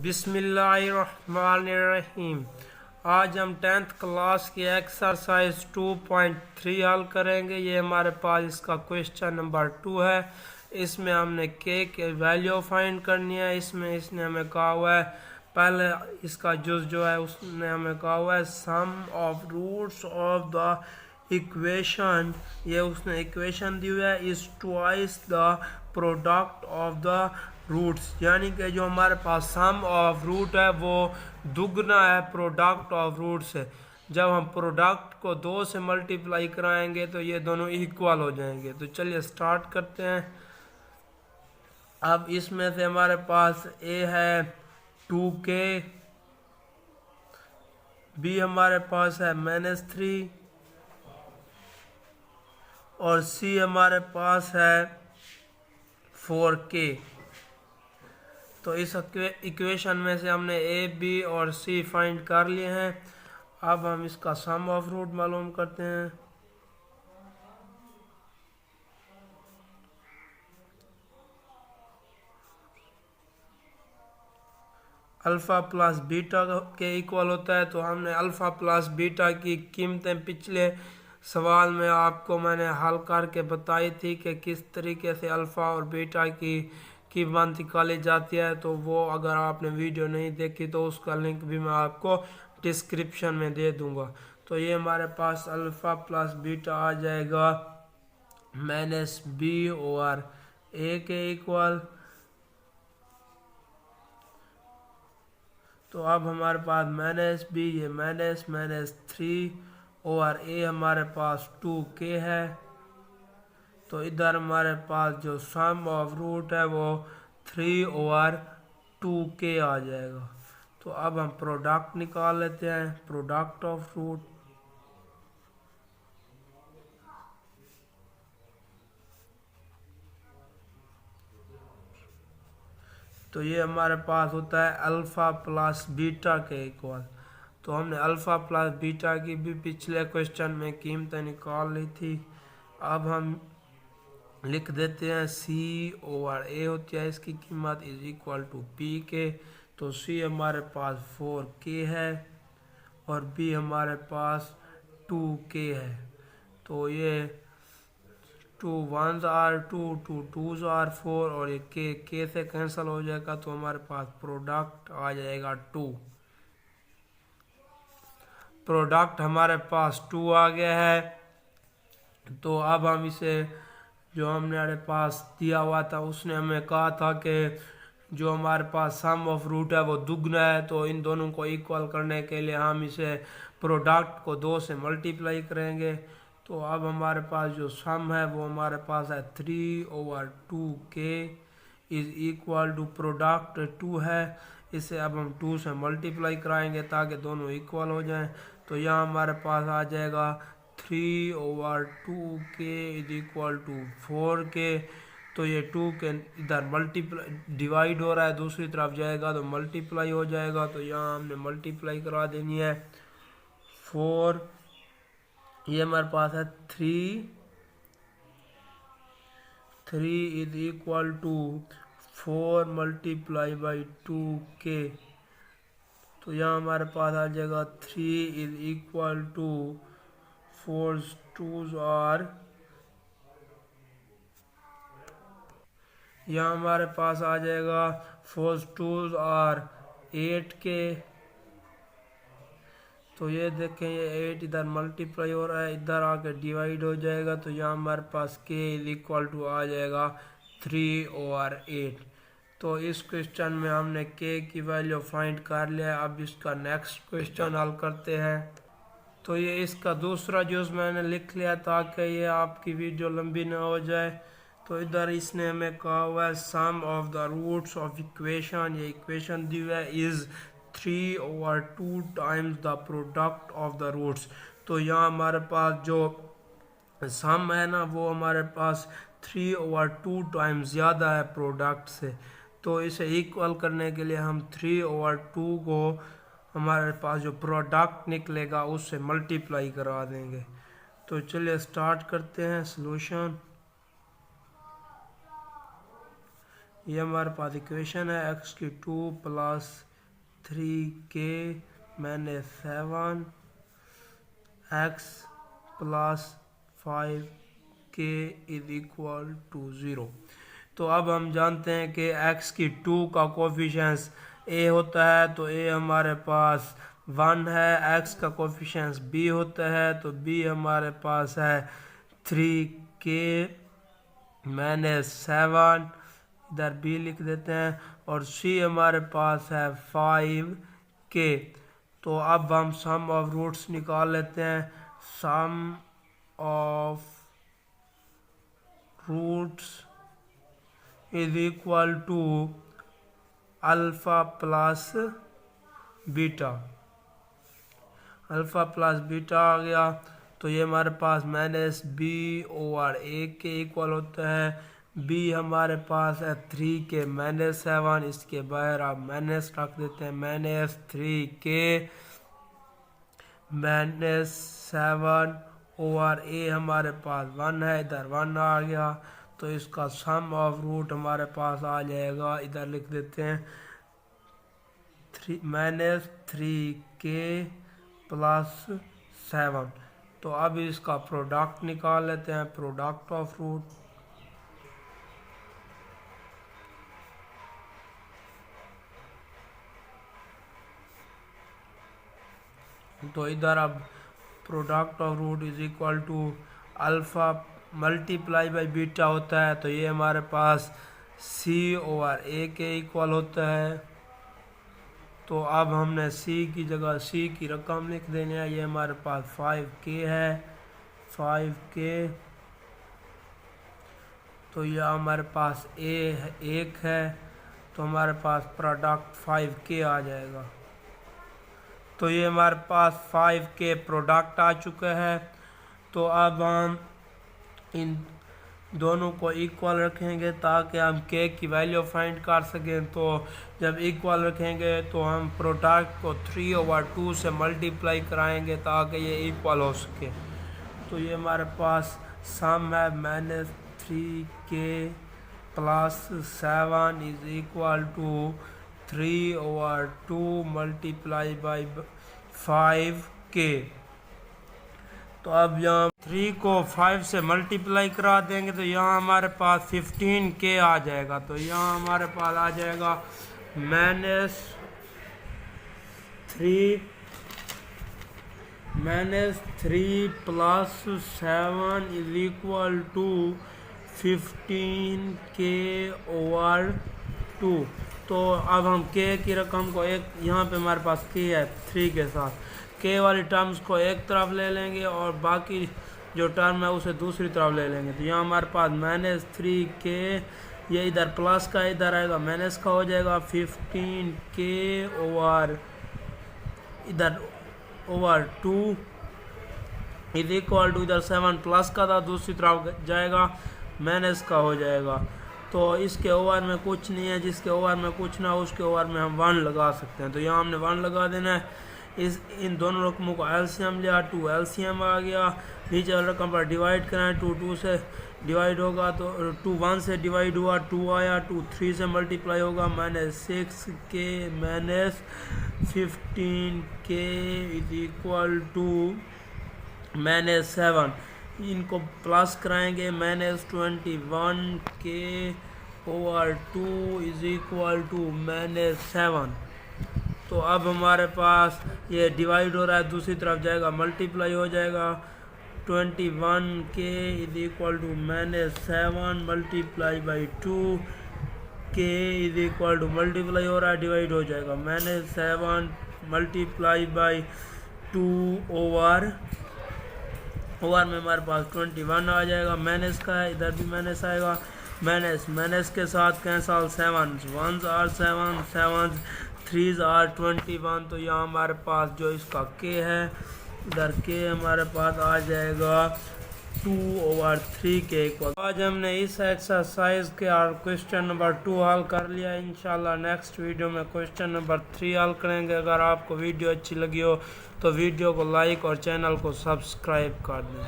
बिस्मिल्लाहिर्रहमानिर्रहीम। आज हम 10th क्लास की एक्सरसाइज 2.3 हल करेंगे। ये हमारे पास इसका क्वेश्चन नंबर 2 है। इसमें हमने के वैल्यू फाइंड करनी है। इसमें इसने हमें कहा हुआ है, पहले इसका जुज जो है उसने हमें कहा हुआ है sum of roots of the equation. ये उसने इक्वेशन दी हुई है is twice the product of the roots, यानी कि जो हमारे पास सम ऑफ रूट है वो दुगना है प्रोडक्ट ऑफ रूट से। जब हम प्रोडक्ट को 2 से मल्टीप्लाई कराएंगे तो ये दोनों इक्वल हो जाएंगे। तो चलिए स्टार्ट करते हैं। अब इसमें से हमारे पास ए है 2k, बी हमारे पास है -3 और सी हमारे पास है 4k। तो इस इक्वेशन में से हमने ए बी और सी फाइंड कर लिए हैं। अब हम इसका सम ऑफ रूट मालूम करते हैं। अल्फ़ा प्लस बीटा के इक्वल होता है, तो हमने अल्फ़ा प्लस बीटा की कीमतें पिछले सवाल में आपको मैंने हल करके बताई थी कि किस तरीके से अल्फ़ा और बीटा की कीमत निकाली जाती है। तो वो अगर आपने वीडियो नहीं देखी तो उसका लिंक भी मैं आपको डिस्क्रिप्शन में दे दूंगा। तो ये हमारे पास अल्फ़ा प्लस बीटा आ जाएगा -b और a के इक्वल। तो अब हमारे पास -b, ये -3 और a हमारे पास 2k है। तो इधर हमारे पास जो सम ऑफ रूट है वो 3 और 2k आ जाएगा। तो अब हम प्रोडक्ट निकाल लेते हैं, प्रोडक्ट ऑफ रूट। तो ये हमारे पास होता है अल्फ़ा प्लस बीटा के इक्वल। तो हमने अल्फ़ा प्लस बीटा की भी पिछले क्वेश्चन में कीमतें निकाल ली थी। अब हम लिख देते हैं सी ओवर ए होती है इसकी कीमत इज इक्वल टू पी के। तो सी हमारे पास 4k है और बी हमारे पास 2k है। तो ये 2 1s आर 2, 2 2s आर 4 और ये के से कैंसिल हो जाएगा। तो हमारे पास प्रोडक्ट आ जाएगा 2। प्रोडक्ट हमारे पास 2 आ गया है। तो अब हम इसे, जो हमने हमारे पास दिया हुआ था उसने हमें कहा था कि जो हमारे पास सम ऑफ रूट है वो दुगना है, तो इन दोनों को इक्वल करने के लिए हम इसे प्रोडक्ट को 2 से मल्टीप्लाई करेंगे। तो अब हमारे पास जो सम है वो हमारे पास है 3 over 2k is equal to product 2 है। इसे अब हम 2 से मल्टीप्लाई कराएंगे ताकि दोनों इक्वल हो जाएं। तो यहाँ हमारे पास आ जाएगा 3 over 2k is equal to 4k। तो ये 2 के इधर मल्टीप्लाई डिवाइड हो रहा है, दूसरी तरफ जाएगा तो मल्टीप्लाई हो जाएगा। तो यहाँ हमने मल्टीप्लाई करा देनी है 4, ये हमारे पास है 3 is equal to 4 multiply by 2k। तो यहाँ हमारे पास आ जाएगा 3 is equal to 4 2s are, यहाँ हमारे पास आ जाएगा 4 2s आर 8k। तो ये देखें ये 8 इधर मल्टीप्लाई हो रहा है, इधर आके डिवाइड हो जाएगा। तो यहाँ हमारे पास k इज इक्वल टू आ जाएगा 3 ओवर 8। तो इस क्वेश्चन में हमने k की वैल्यू फाइंड कर लिया। अब इसका नेक्स्ट क्वेश्चन हल करते हैं। तो ये इसका दूसरा जूस मैंने लिख लिया ताकि ये आपकी वीडियो लंबी ना हो जाए। तो इधर इसने हमें कहा हुआ है sum of the roots of equation. ये इक्वेशन दी हुई है is 3 over 2 times the product of the roots. तो यहाँ हमारे पास जो सम है ना वो हमारे पास 3 ओवर 2 टाइम्स ज़्यादा है प्रोडक्ट से। तो इसे इक्वल करने के लिए हम 3 ओवर 2 को हमारे पास जो प्रोडक्ट निकलेगा उससे मल्टीप्लाई करा देंगे। तो चलिए स्टार्ट करते हैं सॉल्यूशन। ये हमारे पास इक्वेशन है x की 2 plus 3k minus 7 x plus 5k is equal to 0। तो अब हम जानते हैं कि x की 2 का कोफिशिएंस a होता है, तो a हमारे पास 1 है। x का कोफिशिएंस b होता है, तो b हमारे पास है 3k माइनस 7, इधर b लिख देते हैं, और c हमारे पास है 5k। तो अब हम सम ऑफ रूट्स निकाल लेते हैं। Sum of roots is equal to alpha plus beta. Alpha plus beta आ गया, तो ये हमारे पास माइनस बी ओवर ए के इक्वल होता है। बी हमारे पास है 3k माइनस 7, इसके बाहर आप माइनस रख देते हैं, माइनस 3k माइनस 7 ओवर ए हमारे पास 1 है, इधर 1 आ गया, तो इसका सम ऑफ रूट हमारे पास आ जाएगा, इधर लिख देते हैं माइनस 3k प्लस 7। तो अब इसका प्रोडक्ट निकाल लेते हैं, प्रोडक्ट ऑफ रूट। तो इधर अब product of root is equal to alpha multiply by beta होता है, तो ये हमारे पास c ओवर a के इक्वल होता है। तो अब हमने c की जगह c की रकम लिख देनी है, ये हमारे पास 5k है, 5k। तो यह हमारे पास a 1 है, तो हमारे पास प्रोडक्ट 5k आ जाएगा। तो ये हमारे पास 5k प्रोडक्ट आ चुका है। तो अब हम इन दोनों को इक्वल रखेंगे ताकि हम k की वैल्यू फाइंड कर सकें। तो जब इक्वल रखेंगे तो हम प्रोडक्ट को 3/2 से मल्टीप्लाई कराएंगे ताकि ये इक्वल हो सके। तो ये हमारे पास सम है minus 3k plus 7 is equal to 3/2 multiply by 5k। तो अब यहाँ 3 को 5 से मल्टीप्लाई करा देंगे तो यहाँ हमारे पास 15k आ जाएगा। तो यहाँ हमारे पास आ जाएगा minus 3 plus 7 is equal to 15k over 2। तो अब हम k की रकम को एक, यहाँ पे हमारे पास k है 3 के साथ, k वाली टर्म्स को एक तरफ ले लेंगे और बाकी जो टर्म है उसे दूसरी तरफ ले लेंगे। तो यहाँ हमारे पास माइनस 3k, ये इधर प्लस का इधर आएगा माइनस का हो जाएगा, 15k ओवर इधर ओवर 2 इज इक्वल टू, इधर 7 प्लस का था दूसरी तरफ जाएगा माइनस का हो जाएगा। तो इसके ओवर में कुछ नहीं है, जिसके ओवर में कुछ ना उसके ओवर में हम 1 लगा सकते हैं। तो यहाँ हमने 1 लगा देना है। इन दोनों रकमों को एलसीएम लिया, 2 एलसीएम आ गया, नीचे वाले रकम पर डिवाइड कराएं, 2 से डिवाइड होगा तो 2 1 से डिवाइड हुआ 2 आया, 2 3 से मल्टीप्लाई होगा minus 6k minus 15k is equal to minus 7। इनको प्लस कराएंगे minus 21k over 2 is equal to minus 7। तो अब हमारे पास ये डिवाइड हो रहा है, दूसरी तरफ जाएगा मल्टीप्लाई हो जाएगा, 21k is equal to minus 7 multiply by 2k is equal to multiply हो रहा है डिवाइड हो जाएगा माइनस 7 मल्टीप्लाई बाई 2 ओवर में हमारे पास 21 आ जाएगा, माइनस का है, इधर भी माइनस आएगा, माइनस के साथ cancel, 7 1s are 7 7 3s are 21। तो यहाँ हमारे पास जो इसका k है, इधर k हमारे पास आ जाएगा 2/3 के इक्वल। आज हमने इस एक्सरसाइज के और क्वेश्चन नंबर 2 हल कर लिया। इंशाल्लाह नेक्स्ट वीडियो में क्वेश्चन नंबर 3 हल करेंगे। अगर आपको वीडियो अच्छी लगी हो तो वीडियो को लाइक और चैनल को सब्सक्राइब कर दें।